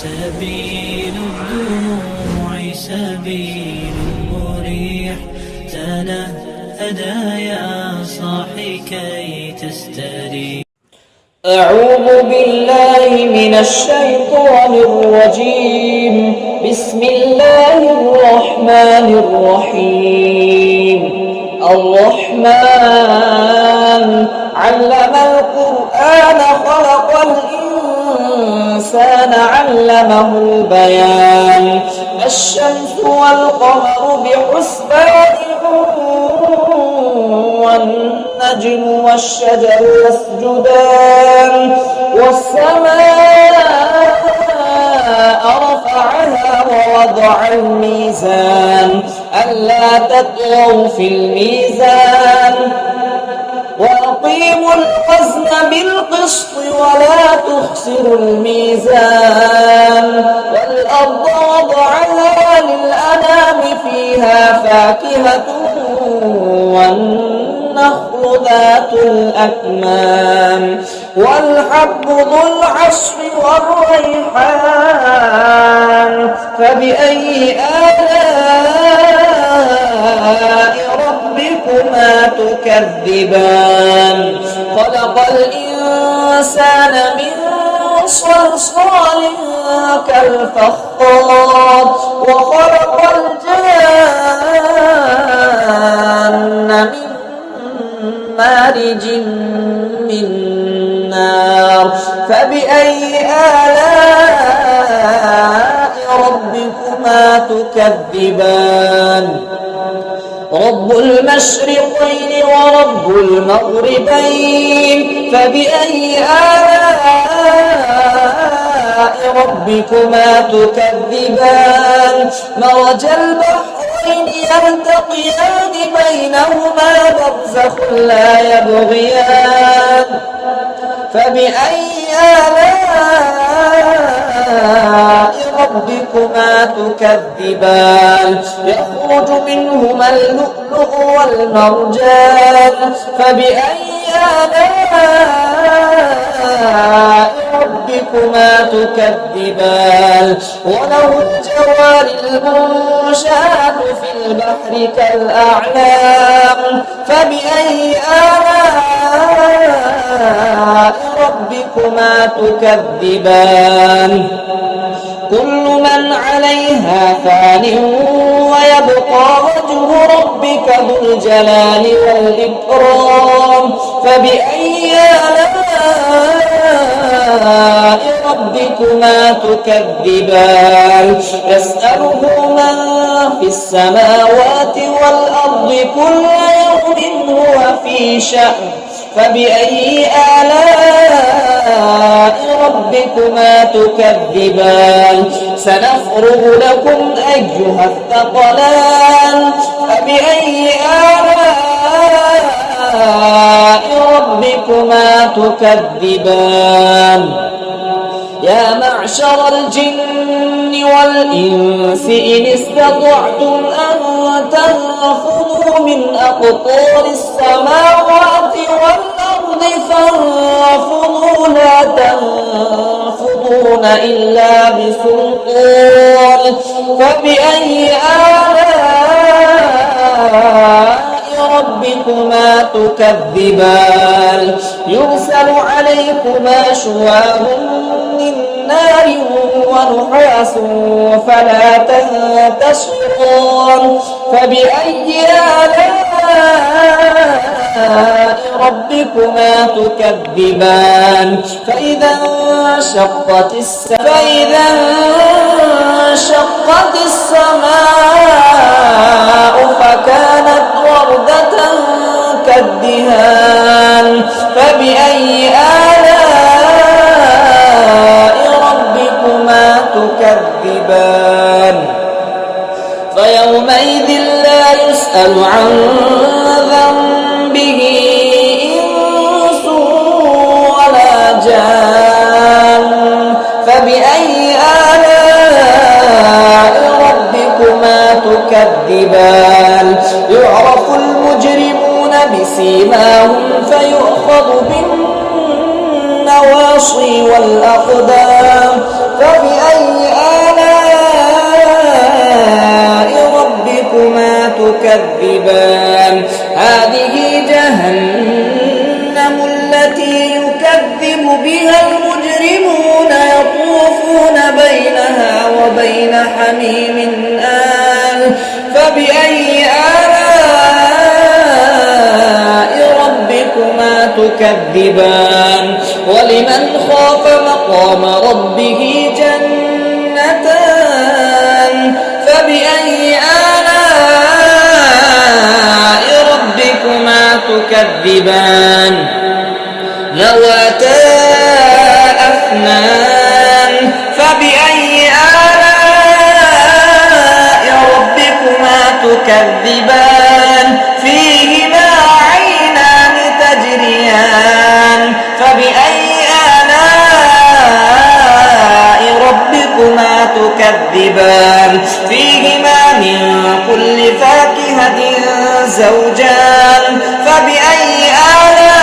سبيل الدموع سبيل مريح، تنهدى يا صاحي كي تستريح. أعوذ بالله من الشيطان الرجيم. بسم الله الرحمن الرحيم. الرحمن علم القرآن خلق الإنسان علمه البيان. الشمس والقمر بحسبان والنجم والشجر يسجدان والسماء رفعها ووضع الميزان ألا تطغوا في الميزان وأقيموا الوزن بالقسط ولا تخسروا الميزان والأرض وضعها للأنام فيها فاكهة والنخل ذات الأكمام والحب ذو العصف والريحان فبأي آلاء ربكما تكذبان. خلق الإنسان من صلصال كالفخار وخلق الجان من مارج من نار فبأي آلاء ربكما تكذبان. رب المشرقين ورب المغربين فبأي آلاء ربكما تكذبان. مرج البحرين يلتقيان بينهما برزخ لا يبغيان فبأي آلاء ربكما تكذبان. يخرج منهما اللؤلؤ والمرجان فبأي آلاء ربكما تكذبان. وله الجوار المنشآت في البحر كالأعلام فبأي آلاء ربكما تكذبان. كل من عليها فان ويبقى وجه ربك ذو الجلال والإكرام فبأي آلاء ربكما تكذبان. يسأله من في السماوات والأرض كل يوم هو في شأن فبأي آلاء ربكما تكذبان. سنفرغ لكم أيها الثقلان فبأي آلاء ربكما تكذبان. يا معشر الجن والإنس إن استطعتم أن تنفذوا من أقطار السماوات والأرض فانفذوا لا تنفذون إلا بسلطان فبأي آلاء ربكما تكذبان. يرسل عليكما شواظ من نار ونحاس فلا تنتصران فبأي آلاء ربكما تكذبان. فإذا انشقت السماء فكانت وردة كالدهان فبأي آلاء ربكما تكذبان. فيومئذ لا يسأل عن ذنبه إنس ولا جان فبأي آلاء ربكما تكذبان. يعرف المجرمون بسيماهم فيؤخذ بالنواصي والأقدام فبأي تكذبان هذه جهنم التي يكذب بها المجرمون يطوفون بينها وبين حميم آن فبأي آلاء ربكما تكذبان ولمن خاف مقام ربه جنتان فبأي آلاء ربكما تكذبان ذواتا أفنان فبأي آلاء ربكما تكذبان فيهما عينان تجريان فبأي آلاء ربكما تكذبان فيهما من كل فاكهة زوجان فبأي آلاء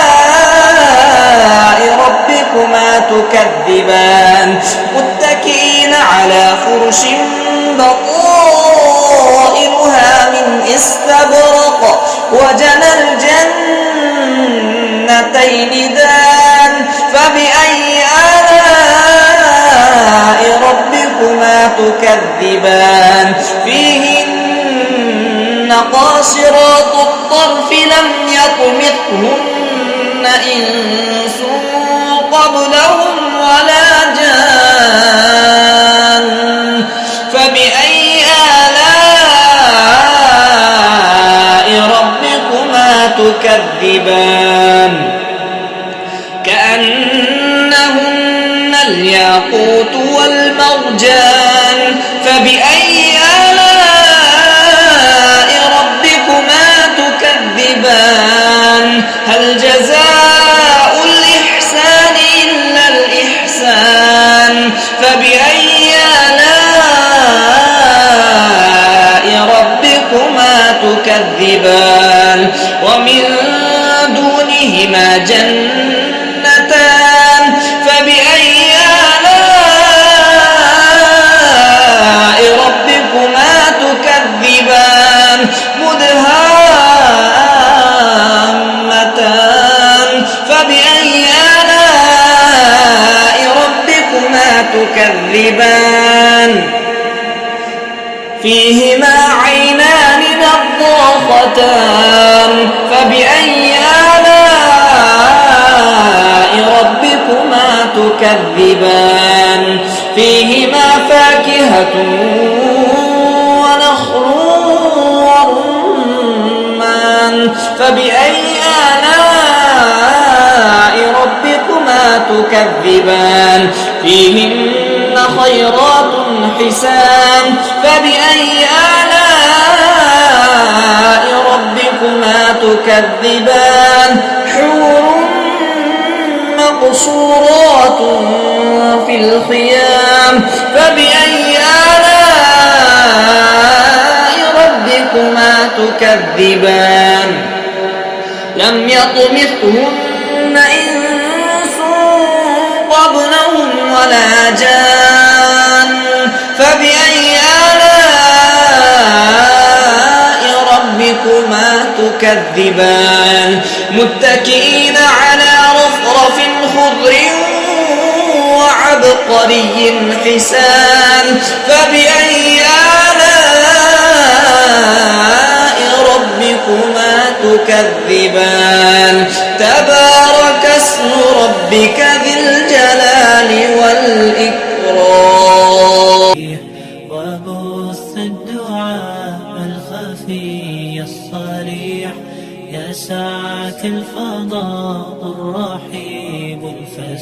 ربكما تكذبان متكئين على فرش بطائنها من استبرق وجنى الجنتين دان فبأي آلاء ربكما تكذبان فيهن قاصرات الطرف لم يطمثهن إنس قبلهم ولا جان فبأي آلاء ربكما تكذبان كأنهن الياقوت والمرجان فبأي آلاء ربكما تكذبان هل جزاء الإحسان إلا الإحسان فبأي آلاء ربكما تكذبان ومن دونهما جنتان فبأي آلاء ربكما تكذبان مدهامتان فبأي آلاء ربكما تكذبان فيهما عينان نضاختان فبأي آلاء ربكما تكذبان فيهما فاكهة ونخل ورمان فبأي آلاء ربكما تكذبان فيهن خيرات حسان فبأي آلاء ربكما تكذبان حور مقصورات في الخيام فبأي آلاء ربكما تكذبان لم يطمثهن إنس قبلهم ولا جان فبأي آلاء ربكما تكذبان متكئين على رفرف خضر وعبقري حسان فبأي آلاء ربكما تكذبان تبارك اسم ربك ذي الجلال والإكرام وبث الدعاء الخفي الصريح يسعك الفضاء الرحيب الفسيح